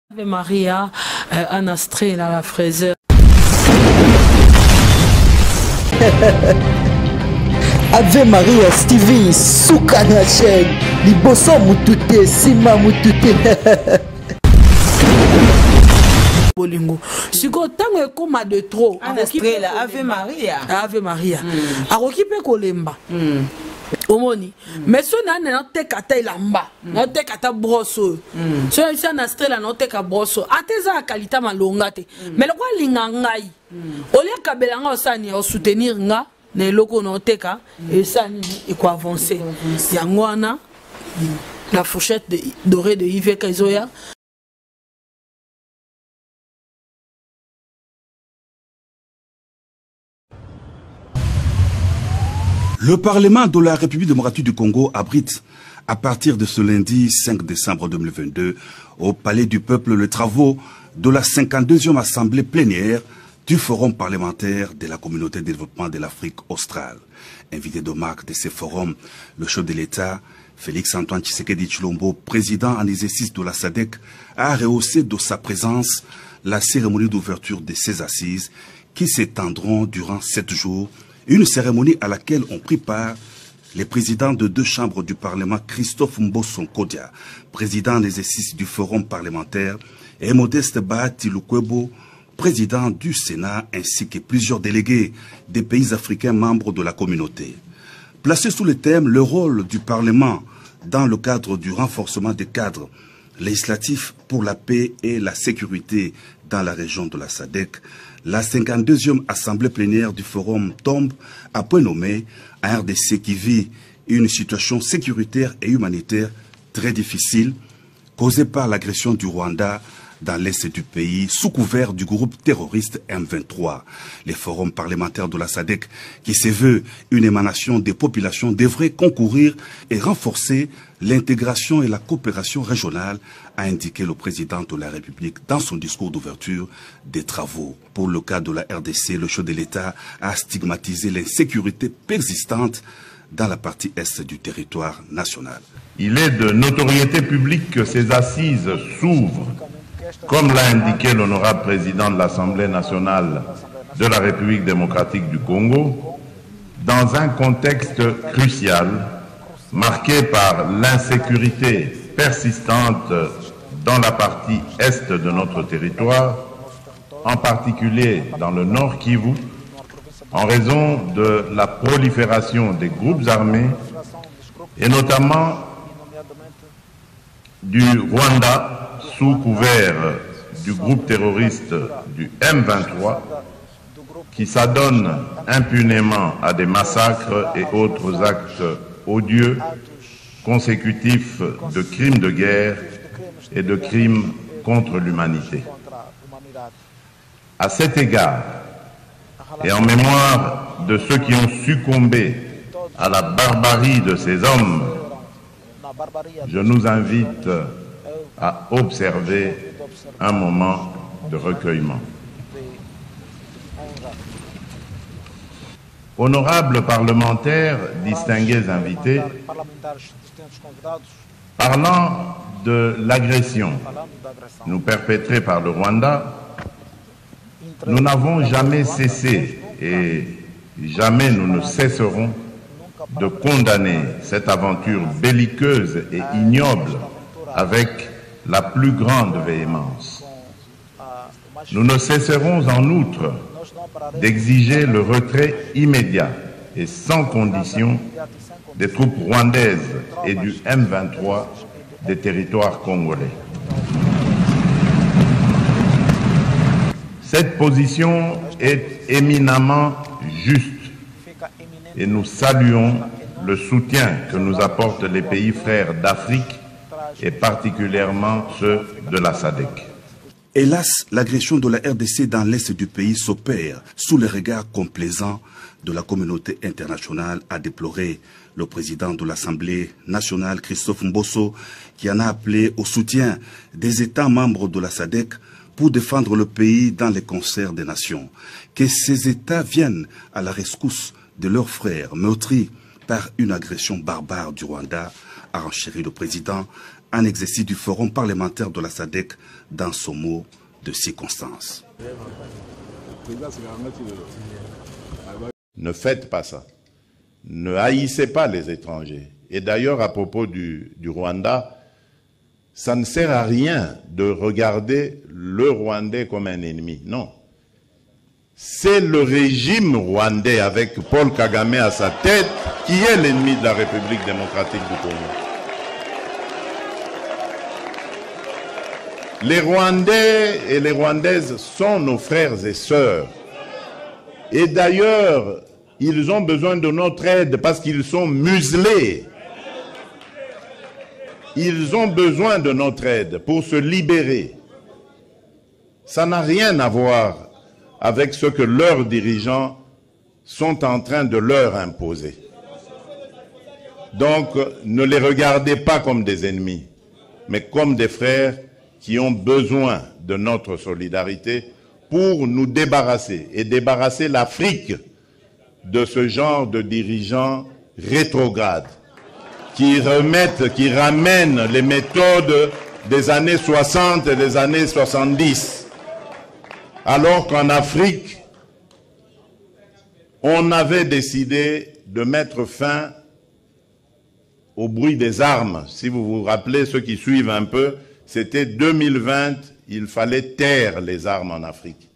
Ave Maria, Anastré, la fraiseur. Ave Maria, Stevie, Soukana Chen, Liboso Mutute, Sima Mutute. Bolingo. Siko tango ekoma de trop. Anastré, Ave Maria. Ave Maria. Arokipe kolemba. Omoni mais so na te kata ilamba na te kata brosso so isa na strela na te ka brosso ateza kalita malonga te mais lokwa linga ngai olia kabelanga osani o soutenir nga na eloko na te ka esani e ko avancer yango wana la fourchette dorée de Yves Kaizoya. Le Parlement de la République démocratique du Congo abrite, à partir de ce lundi 5 décembre 2022, au Palais du Peuple, les travaux de la 52e Assemblée plénière du Forum parlementaire de la Communauté de développement de l'Afrique australe. Invité de marque de ce forum, le chef de l'État, Félix-Antoine Tshisekedi Tshilombo, président en exercice de la SADC, a rehaussé de sa présence la cérémonie d'ouverture de ces assises qui s'étendront durant 7 jours. Une cérémonie à laquelle ont pris part les présidents de 2 chambres du Parlement, Christophe Mbosso-Nkodia, président d'exercice du Forum parlementaire, et Modeste Bahati Lukwebo, président du Sénat, ainsi que plusieurs délégués des pays africains membres de la communauté. Placé sous le thème « Le rôle du Parlement dans le cadre du renforcement des cadres législatifs pour la paix et la sécurité dans la région de la SADC », la 52e Assemblée plénière du Forum tombe à point nommé à RDC qui vit une situation sécuritaire et humanitaire très difficile causée par l'agression du Rwanda dans l'est du pays sous couvert du groupe terroriste M23. Les forums parlementaires de la SADC, qui se veut une émanation des populations, devraient concourir et renforcer l'intégration et la coopération régionale, a indiqué le président de la République dans son discours d'ouverture des travaux. Pour le cas de la RDC, le chef de l'État a stigmatisé l'insécurité persistante dans la partie est du territoire national. Il est de notoriété publique que ces assises s'ouvrent, comme l'a indiqué l'honorable président de l'Assemblée nationale de la République démocratique du Congo, dans un contexte crucial marqué par l'insécurité persistante dans la partie est de notre territoire, en particulier dans le Nord Kivu, en raison de la prolifération des groupes armés et notamment du Rwanda sous couvert du groupe terroriste du M23 qui s'adonne impunément à des massacres et autres actes odieux consécutifs de crimes de guerre et de crimes contre l'humanité. À cet égard, et en mémoire de ceux qui ont succombé à la barbarie de ces hommes, je nous invite à observer un moment de recueillement. Honorables parlementaires, distingués invités, parlant de l'agression nous perpétrée par le Rwanda, nous n'avons jamais cessé et jamais nous ne cesserons de condamner cette aventure belliqueuse et ignoble avec la plus grande véhémence. Nous ne cesserons en outre d'exiger le retrait immédiat et sans condition des troupes rwandaises et du M23 des territoires congolais. Cette position est éminemment juste et nous saluons le soutien que nous apportent les pays frères d'Afrique et particulièrement ceux de la SADC. Hélas, l'agression de la RDC dans l'est du pays s'opère sous le regard complaisant de la communauté internationale, a déploré le président de l'Assemblée nationale, Christophe Mbosso, qui en a appelé au soutien des États membres de la SADC pour défendre le pays dans les concerts des nations. Que ces États viennent à la rescousse de leurs frères meurtris par une agression barbare du Rwanda, a renchéri le président un exercice du forum parlementaire de la SADC dans ce mot de circonstance. Ne faites pas ça. Ne haïssez pas les étrangers. Et d'ailleurs, à propos du Rwanda, ça ne sert à rien de regarder le Rwandais comme un ennemi. Non. C'est le régime rwandais avec Paul Kagame à sa tête qui est l'ennemi de la République démocratique du Congo. Les Rwandais et les Rwandaises sont nos frères et sœurs. Et d'ailleurs, ils ont besoin de notre aide parce qu'ils sont muselés. Ils ont besoin de notre aide pour se libérer. Ça n'a rien à voir avec ce que leurs dirigeants sont en train de leur imposer. Donc, ne les regardez pas comme des ennemis, mais comme des frères qui ont besoin de notre solidarité pour nous débarrasser et débarrasser l'Afrique de ce genre de dirigeants rétrogrades qui ramènent les méthodes des années 60 et des années 70. Alors qu'en Afrique, on avait décidé de mettre fin au bruit des armes. Si vous vous rappelez, ceux qui suivent un peu, c'était 2020, il fallait taire les armes en Afrique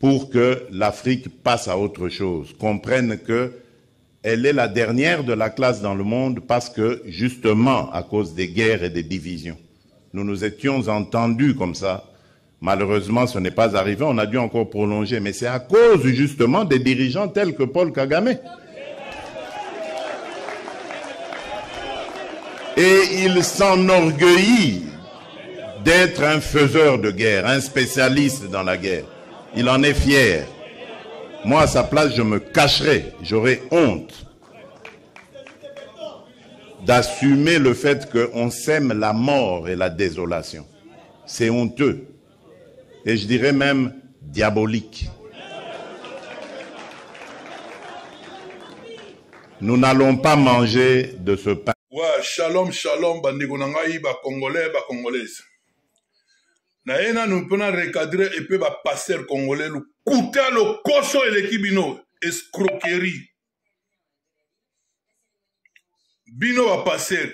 pour que l'Afrique passe à autre chose, comprenne qu'elle est la dernière de la classe dans le monde parce que, justement, à cause des guerres et des divisions, nous nous étions entendus comme ça. Malheureusement, ce n'est pas arrivé, on a dû encore prolonger, mais c'est à cause justement des dirigeants tels que Paul Kagame. Et il s'enorgueillit d'être un faiseur de guerre, un spécialiste dans la guerre. Il en est fier. Moi, à sa place, je me cacherais, j'aurais honte d'assumer le fait qu'on sème la mort et la désolation. C'est honteux. Et je dirais même diabolique. Nous n'allons pas manger de ce pain. Ouais, shalom, shalom, bandeko na ngai, ba Congolais, ba Congolaises. Na ena nous pona recadrer et peu ba pasteur congolais, le kouta le koso et l'équipe bino, escroquerie. Bino ba pasteur.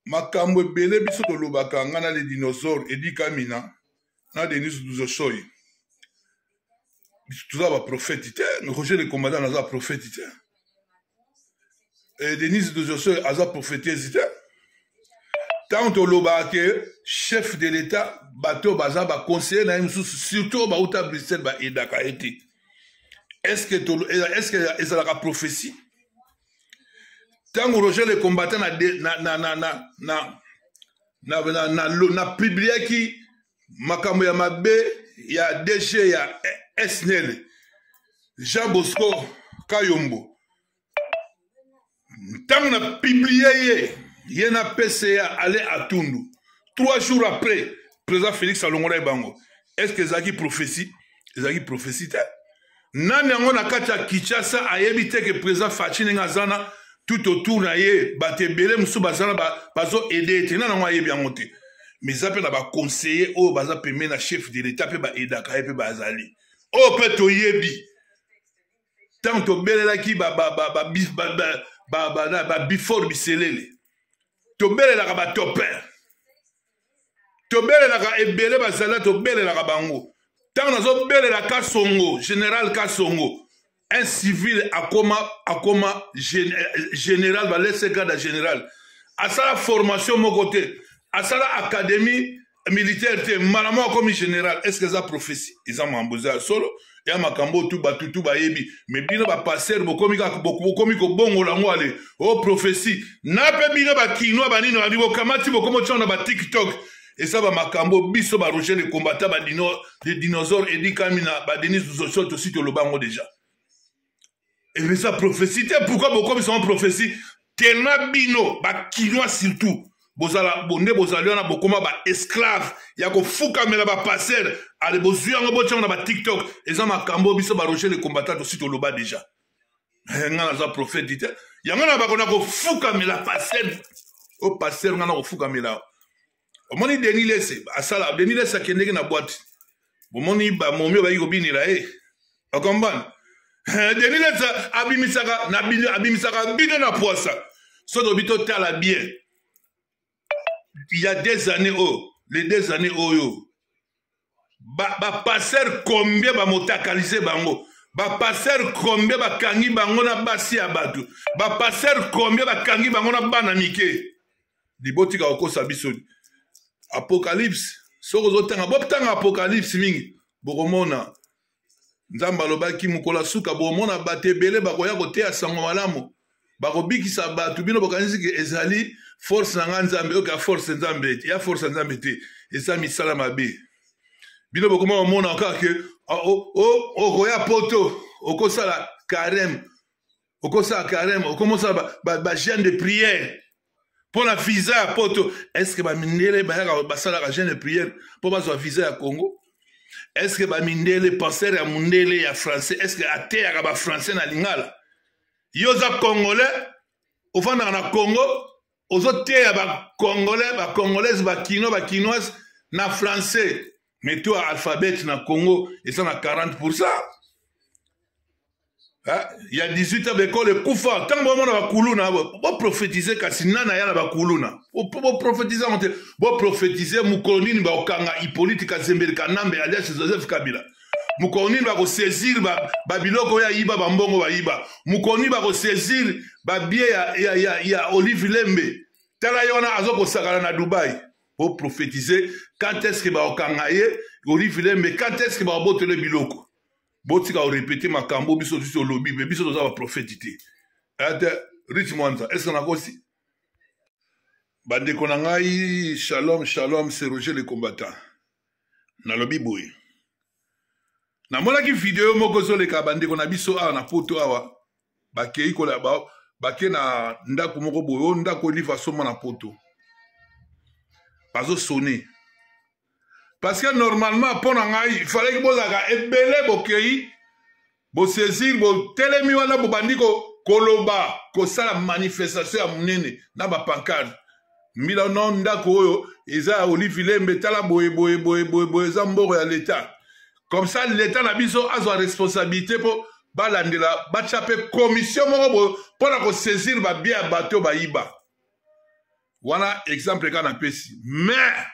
Makambo ebele biso tolobaka nga na les dinosaures Edi Kamina na Denis Duzosoy. Tuza ba prophète te, Roger le commandant naza prophète te. Et Denis Duzosoy aza prophétise te. Tant tolobaka chef de l'État bateau baza ba conseiller na surtout ba uta Bruxelles ba edaka été. Est-ce que ça la prophétie? Tant que Roger le combattant na publié qui makambo ya mabe ya DG ya SNL Jean Bosco Kayombo. Tant na publié y na PCA aller à Tundu. 3 jours après, président Félix Salongola Bango. Est-ce que Zaki prophétie? Zaki prophétie te? Nani yango na kati ya Kinshasa ayebi te que président Fachi Ngazana tout autour na ye batebele musu bazana bazo aider te nana ngwa yebi yango te mais ça peut na ba conseiller o baza pemé na chef de l'état pe ba edaka pe bazali o pe to yebi tant to belela ki ba before biselele to belela ka ba topper to belela ka ebele bazala to belela ka bango tant nazo belela ka Songo général Kasongo. Un civil a comme général va laisser garde général. À ça la formation mon côté, à ça la académie militaire malama comme général. Est-ce que ça prophétie? Ils ont m'embosé solo. Il y a ma cambo tout ba yebi. Mais bino ba passer bokomi ko bongo la ngwale. Oh prophétie. Na pe bino ba kino ba nino abi bokamati bokomo tshona ba TikTok. Et ça va makambo biso ba Roger les combattants ba des dinosaures Edi Kamina ba Denis Duzosoy aussi to lobango déjà. Et mais ça prophétie, pourquoi beaucoup ils sont en prophétie? Tellement bino, ba kinois surtout. Bozala bonne bozaliona bokoma ba esclave. Yako fuka mela ba passer. Ale bozuya ngo botia na ba TikTok. Et ça makambo biso ba Roger les combattants aussi to loba déjà. Nga na za prophète dit yango na bakona kofukamela passer o passer ngana kofukamela omoni Denis Lese asala Denis Lese akendeki na boîte bomoni ba momi ba yikobinira okombana Denis Lese abimisaka bino na poisa soto bito tala bien il y a des années les 2 années ba passer combien ba motakalise bango ba passer combien ba kangi bango na basi ya batu ba passer combien ba kangi bango na bana mike libotika okosa biso apocalypse soko zotanga boptanga apocalypse mingi bokomona nzamba lobaki mukola suka bomona batebele bakoya koteya sango malamu bakobikisa batu bino bokanisi ke ezali force na nzambe oka force nzambe ya force nzambe te eza misala mabe bino bokoma mona kaka okoya poto okosala carême okomosala ba jeûne de prière pour la visa ya poto est-ce que ba mindele bayaka basala jeûne de prière pour bazwa visa ya Congo est-ce que ba mindele passer ya mundele ya français est-ce que ateyaka ba français na lingala yoza congolais ofanda na Congo ozoteya ba congolais ba congolaise ba kinoise na français mais toi alphabet na Congo et ça na 40%. Il y a 18 ans d'école kufa tant bon na bakuluna bo prophétiser kasi nana ya na bakuluna bo prophétiser monte bo prophétiser mukoloni ba okanga Hippolyte Kazembeli Kanambe alias Joseph Kabila mukoloni ba ko saisir ba biloko ya iba ba mbongo ba iba mukoloni ba ko saisir ba bie ya Olive Lembe tala yona azoko sakala na Dubai pour prophétiser quand est-ce que ba okangaye Olive Lembe quand est-ce que ba botele biloko botika o répéter makambo biso sur lobby mais biso doza ba prophétité ate Rich Mwanza est-ce qu'on a aussi bande konangai shalom c'est Roger le combattant na lobby boy na mona ki vidéo moko zo le ka bande kona biso a na poto awa bakei kola ba bake na ndako moko boyo ndako liva soma na poto bazo sonner parce que normalement pour ngai il fallait que bozaka ebele bokei bo saisir bo telemi wana bo bandiko koloba ko sala manifestation ya munene na ba pancarte mila non ndako oyo eza Olive Lembe tala boye za mboro ya l'état comme ça l'état na biso azo responsabilité pour balandela bachape commission moko pour ko saisir ba bien bateau ba iba wana exemple kana pesi mais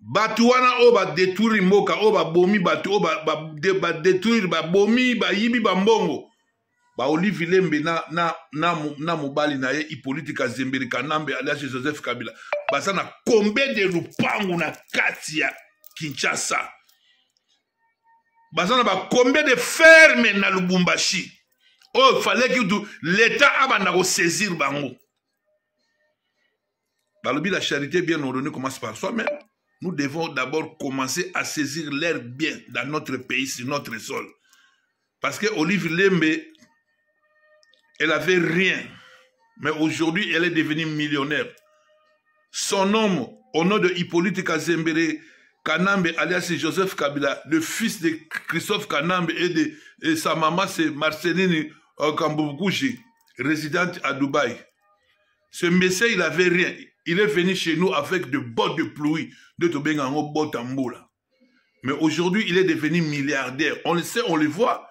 batu wana o ba détruire mboka o ba bomi batu o ba détruire ba bomi ba yibi ba mbongo ba Olive Lembe na mobali na ye Hippolyte Kazembeli Kanambe alias Joseph Kabila basa na combien de lupangu na kati ya Kinshasa basa na ba combien de ferme na Lubumbashi oh fallait que l'état abanda ko saisir bango balobi la charité bien ordonnée commence par soi-même. Nous devons d'abord commencer à saisir l'air bien dans notre pays, sur notre sol. Parce que Olive Lembe, elle n'avait rien. Mais aujourd'hui, elle est devenue millionnaire. Son nom, au nom de Hippolyte Kazembeli Kanambe, alias Joseph Kabila, le fils de Christophe Kanambe et sa maman, c'est Marceline Kamboukoujé, résidente à Dubaï. Ce monsieur, il n'avait rien. Il est venu chez nous avec de bottes de pluie, de Tobengango Botamboula. Mais aujourd'hui, il est devenu milliardaire. On le sait, on le voit.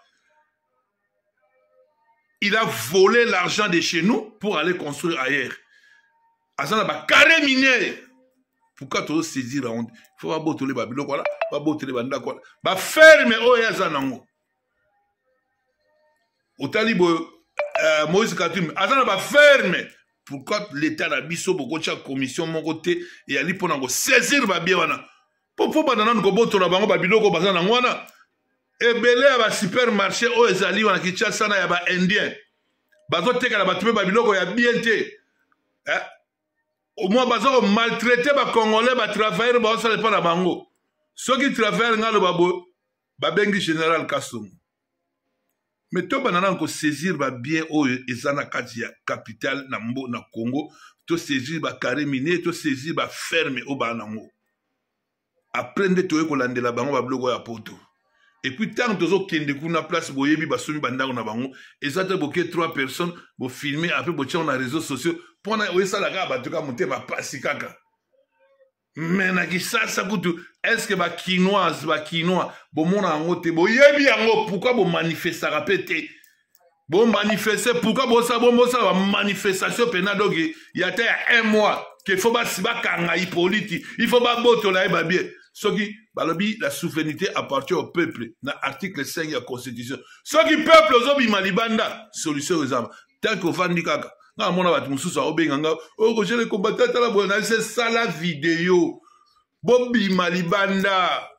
Il a volé l'argent de chez nous pour aller construire ailleurs. Azana ba carré minier. Pourquoi tu saisir la honte? Il faut pas botter les babylons, voilà. Pas botter les bandas, quoi. Ba ferme, oh, yazanango. Au talibo, Moïse Katum, Azana ba ferme. Pourquoi l'État a biso beaucoup de commission mon côté et ali pour nous saisir ba bien wana pour banana ko boto na bango ba biloko bazana ngwana e belé ba supermarché o ezali wana Kinshasa na ya ba indien bazo teka na batumé ba biloko ya bien te au moins bazo maltraiter ba congolais ba travailleurs ba osale pa na bango ceux qui travaillent ngalo babo ba bengi général Kasum. Mais to banana ko saisir ba bien o ezana kati ya capital na mbo na Congo to saisir ba carré minier to saisir ba ferme o banango après nde to ko landela bango ba blogo ya poto Et puis, tant que vous avez une place, vous avez basumi bandang na bango, et ça te bloqué 3 personnes, vous filmez, après vous tirez dans les réseaux sociaux, pour que ça la gaba, tu vas monter ma passe kaka. Mais ça coûte. Est-ce que ba quinoise, bon mon angote, bon yebi ango, pourquoi vous manifestez répéter? Bon manifester, pourquoi vous ça manifestation pénal il y a 1 mois qu'il faut pas si ba kangaï politique, il faut pas boto la ba bien. Ce qui, la souveraineté appartient au peuple. Dans l'article 5 de la Constitution. Ce qui peuple aux hommes malibanda, solution aux hommes. Tant qu'on va dire caca. Non, mon abat, mon sous, oh, j'ai les combattants, c'est ça la vidéo. Bobby malibanda.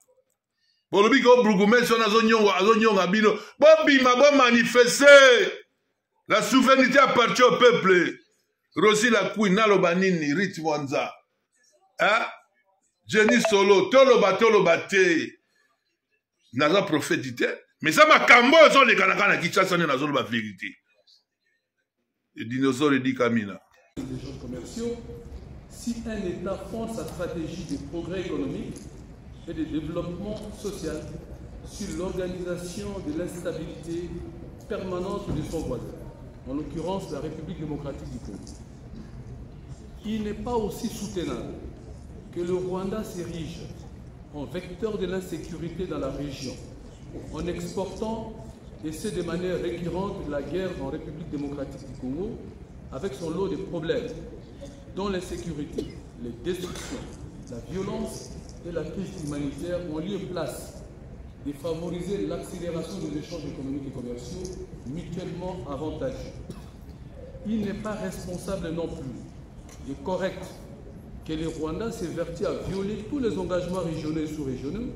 Bobby, go, Brugoumé, son azonyon, abino. Bobby, ma bon manifester. La souveraineté appartient au peuple. Rossi la couille, nalobanini, ritwanza. Hein? Jenny Solo, toloba te. Naza prophétité. Mais ça m'a cambo, ils ont les canacans qui chassent dans la zone de la vérité. Les dinosaures, les dit Kamina. Des gens commerciaux, si un État fonde sa stratégie de progrès économique et de développement social sur l'organisation de l'instabilité permanente de son voisin, en l'occurrence la République démocratique du Congo, il n'est pas aussi soutenable que le Rwanda s'érige en vecteur de l'insécurité dans la région, en exportant, et ce de manière récurrente, la guerre en République démocratique du Congo, avec son lot de problèmes, dont l'insécurité, les destructions, la violence et la crise humanitaire ont lieu place de favoriser l'accélération des échanges économiques et commerciaux mutuellement avantageux. Il n'est pas responsable non plus et correct que le Rwanda s'évertit à violer tous les engagements régionaux et sous-régionaux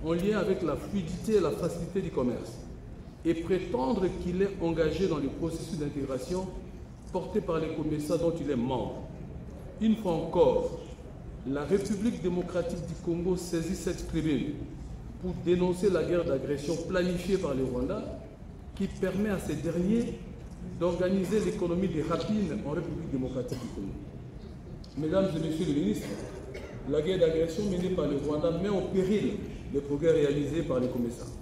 en lien avec la fluidité et la facilité du commerce et prétendre qu'il est engagé dans le processus d'intégration porté par les commerçants dont il est membre. Une fois encore, la République démocratique du Congo saisit cette tribune pour dénoncer la guerre d'agression planifiée par le Rwanda qui permet à ces derniers d'organiser l'économie des rapines en République démocratique du Congo. Mesdames et messieurs les ministres, la guerre d'agression menée par le Rwanda met en péril les progrès réalisés par les commerçants.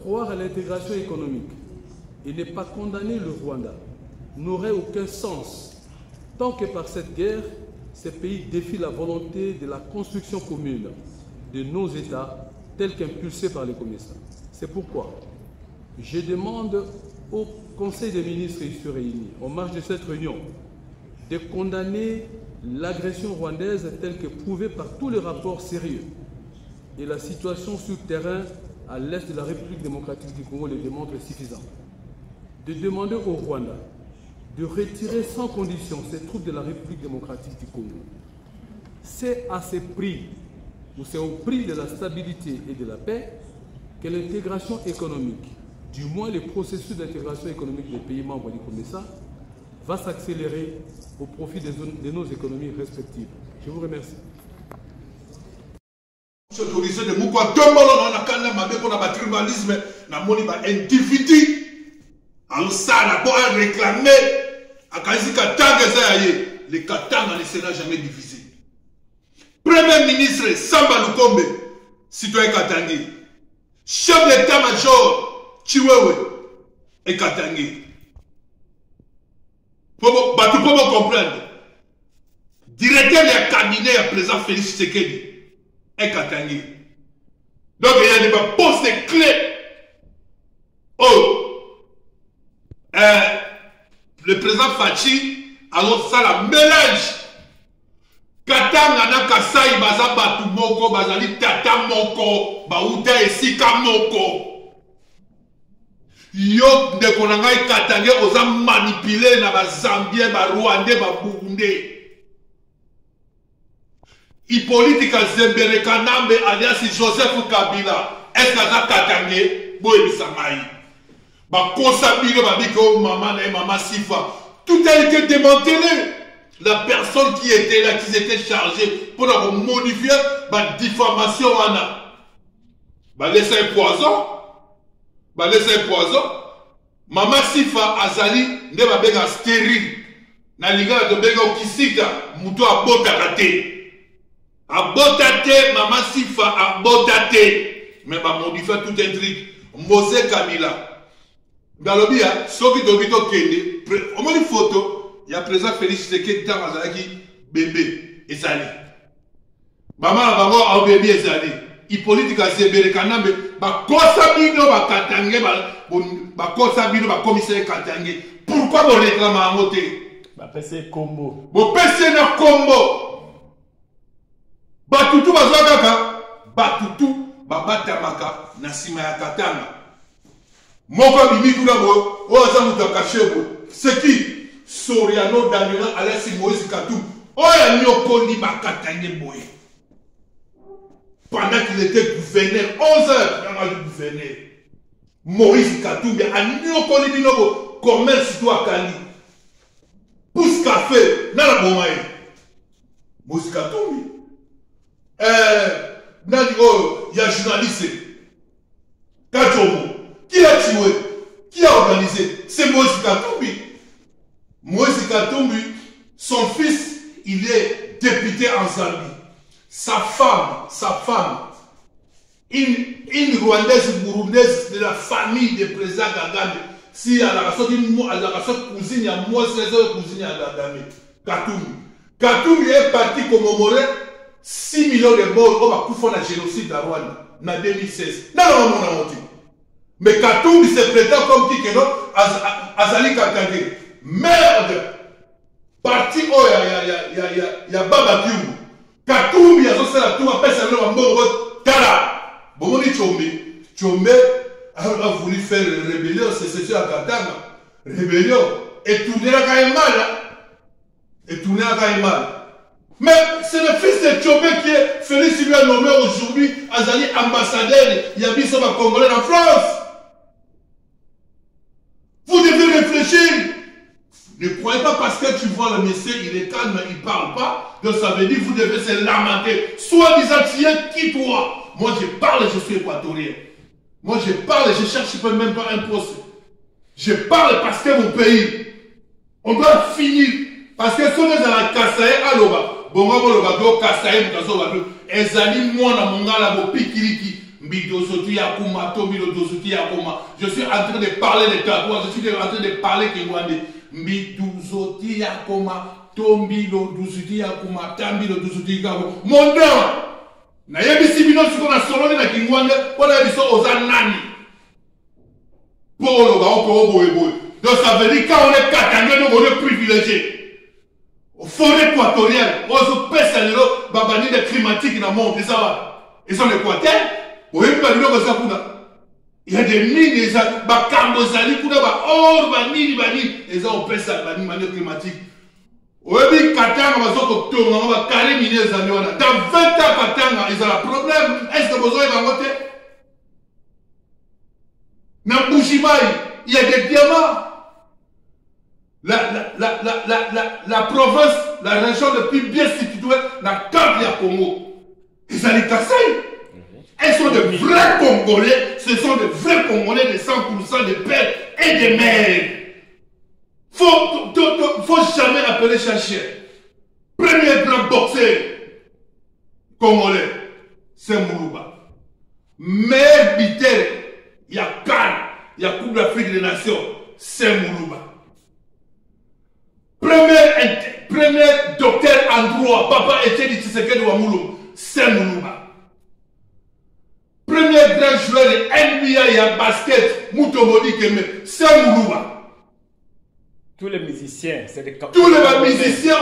Croire à l'intégration économique et ne pas condamner le Rwanda n'aurait aucun sens tant que par cette guerre, ces pays défient la volonté de la construction commune de nos États tels qu'impulsés par les commerçants. C'est pourquoi je demande au Conseil des ministres ici réunis, en marge de cette réunion, de condamner l'agression rwandaise telle que prouvée par tous les rapports sérieux et la situation sur terrain à l'est de la République démocratique du Congo les démontre suffisant. De demander au Rwanda de retirer sans condition ces troupes de la République démocratique du Congo. C'est à ce prix, ou c'est au prix de la stabilité et de la paix, que l'intégration économique, du moins le processus d'intégration économique des pays membres du COMESA, va s'accélérer au profit de nos économies respectives. Je vous remercie. Autorisé de Moukwa Tombolo dans la canne ma pour la tribalisme na moni ba individu en ça pour réclamer à Kazi Katanga zaye les Katanga ne sera jamais divisé. Premier ministre Samba Lukombe citoyen Katangi, chef d'état-major Chiwewe et Katangi. Pour comprendre, directeur du cabinet à présent Félix Tshisekedi et Katangi. Donc il y a des postes clés. Oh, le président Fachi, alors ça la mélange. Katanga na Kasai baza batu moko bazali tata moko bauta esika moko. Yo de konangai Katange oza manipuler na ba Zambien ba Rwandais ba Burundais. Hippolyte Kazembere Kanambe alias Joseph Kabila est-ce que Katange boye bisamai ba konsabile ba biko maman et maman Sifa tout a été démantelé. La personne qui était là, qui s'était chargée pour modifier la diffamation, bah laisser un poison, Maman Sifa Azali ne va pas stérile. Na liga de bega okisika, muto abotakate. Abotate, Maman Sifa abotate. mais ba modifier tout un truc Mose Kabila Galobia soki dobito kende au moins une photo il y a président Félix Tshisekedi dans azalaki bébé ezali maman la bango au bébé ezali Hippolyte Kasebere kanambe ba kosa bino ba katange ba kosa bino ba commissaire katange pourquoi vous réclamez à moté ba pese combo bo pese na combo batutu bazwaka batutu babatamaka na sima ya katanga moko bimi kuna bo oza mutu akashebo c'est qui Soriano Daniel Alessi Moïse Katou oya nyokondi bakatange boye pendant qu'il était gouverneur 11 heures dans le gouverneur Moïse Katumbi a nyokondi binobo commerce to akali pousse café na la bomaye Moïse Katumbi nani oh il y a journaliste Kajomo qui a tué qui a organisé c'est Moïse Katumbi. Moïse Katumbi, son fils, il est député en Zambie. Sa femme, une Rwandaise burundaise de la famille du président Kagame. Si elle a cousine, il y a moi, c'est cousine à Kagame. Katumbi. Katumbi est parti commémorer 6 millions de morts au Bakoufon la génocide à Rwanda en 2016. Non. Mais Katumbi se prétend comme qui que non, Azali Kakage. Merde! Parti oh ya Baba Kiu. Katumbi a fait la tour après ça le mbongo tala. Bomoni Chombe a voulu faire une rébellion sécession à Katanga. Rébellion et tourner la Kaïmal. Mais c'est le fils de Chombe qui est Félix lui a nommé aujourd'hui Azali ambassadeur Yabiso Congolais en France. Vous devez réfléchir. Ne croyez pas parce que tu vois le monsieur, il est calme, il ne parle pas, donc ça veut dire que vous devez se lamenter. Soit-disant, tu es qui toi? Moi je parle, je suis équatorien. Moi je parle, je cherche même pas un poste. Je parle parce que mon pays, on doit finir. Parce que si on est dans la Kasaï, aloba, Kasaï, Ezali, moi, na mongala, bo pikiriki. Je suis en train de parler de tatouage, je suis en train de parler Kingwande. Mbiduzoti yakoma, tombilo duzuti yakoma, tambilo duzuti yakoma. Mon nom! Na yebisi bino siko na solone na Kingwande, on a biso oza nani. Polo ba oko boye. Donc ça veut dire quand on est katangé, on est privilégié. Au forêt équatorienne, on se pèse à l'élo, babani de climatique dans le monde, ça va. Ils sont l'Équateur, on est pas l'Équateur, ça va. Il y a des mines, des bacambozali, or, banini, et ça on pèse ça, de manière climatique. Oui, Katanga, on va carrer miner les années. Dans 20 ans, Katanga, ils ont un problème. Est-ce que vous avez un côté? Dans Bouchimaï, il y a des diamants. La province, la région la plus bien située, dans le cadre du Congo. Ils ont les Kassai. Elles sont de vrais Congolais, ce sont de vrais Congolais de 100% de père et de mère. Faut jamais appeler chercher. Premier grand boxeur congolais, c'est Mourouba. Mère Bitel, il y a Cannes, il y a Coupe d'Afrique des Nations, c'est Mourouba. Premier docteur en droit, Papa Etienne Tshisekedi Wamulu, c'est Mourouba. Premier grand joueur de NBA et basket, Moutomodi Keme, c'est Mourouba. Tous les musiciens, c'est des Tous les musiciens,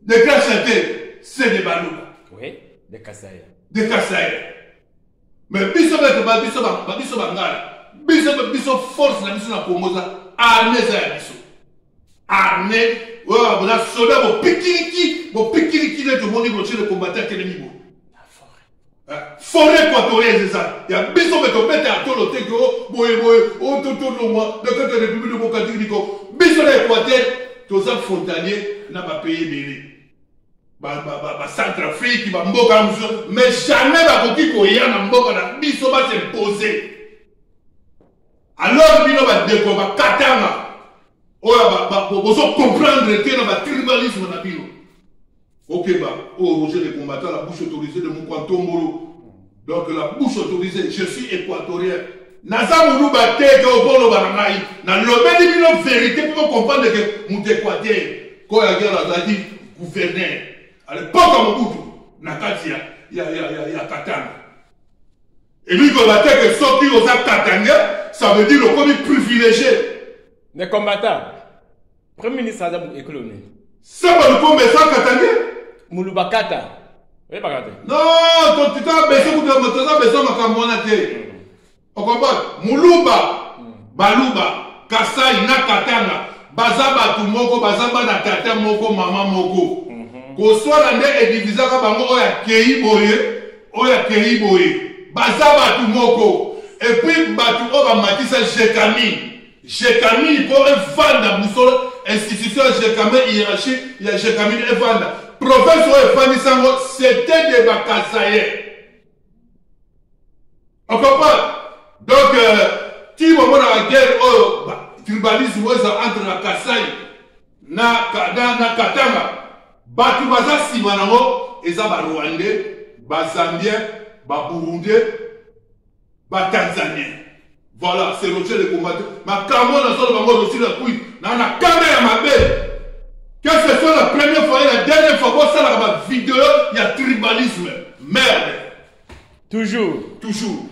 des grands chanteurs, c'est des Balouba. Oui, des Kassaïa. Des Kassaïa. Mais biso bangala, biso force na biso na Pomoza, armée za biso. Armée, voilà soldat bo pikiriki de monde qui le combattant que l'ennemi. Forêt équatorienne, c'est ça. Il y a biso betopete à tout le tego, boye, tout le mois, de la République de Bokati, biso l'Équateur, tous les frontaliers n'a pas payé des Centrafrique, mais jamais Bakoki Koya n'a pas biso va s'imposer. Alors, bino va découvrir Katanga. Oh, vous comprendre que le tribalisme n'a pas. Ok, bah, oh, Roger les combattants, la bouche autorisée de Moukwantombolo. Donc la bouche autorisée, je suis équatorien. Naza Moulou Bate, Obolo Barangaï, na l'obédi mino vérité pour comprendre que mon équateur, quand il y a dit gouverneur, à l'époque à Mobutu, Nakatia, il y a Katanga. Et lui, il va dire que ceux qui ont Katanga, ça veut dire le premier privilégié. Les combattants, Premier ministre Adam Ekolone. Ça va le premier sans Katanga? Moulubakata. Non, tu as besoin de me. On comprend? Muluba, Baluba, Kasai, Nakatanga, Bazaba Tumoko, Bazaba Nakata Moko, Mama Moko. Koswa Lande est divisé à Bango, Oya Keiboye, Bazaba Tumoko. Et puis Batu Oba Matissa Jekami. Jekami, il faut un fan de Moussol, institution Jekami, hiérarchie, il y a Jekami et Vanda. Professeur Efani Sango, c'était des Bakasaïens. On comprend? Donc, si on a la guerre, tribalisme entre la Kasaï na Katanga, Batu Baza Simanamo, Ezaba Rwandais, Bazambien, Burundais, Tanzanien. Voilà, c'est Roger le combattant. Ma Kamon a sorti aussi la couille. Dans la caméra, ma belle. Que ce soit la première fois et la dernière fois, ça la vidéo, il y a tribalisme. Merde. Toujours. Toujours.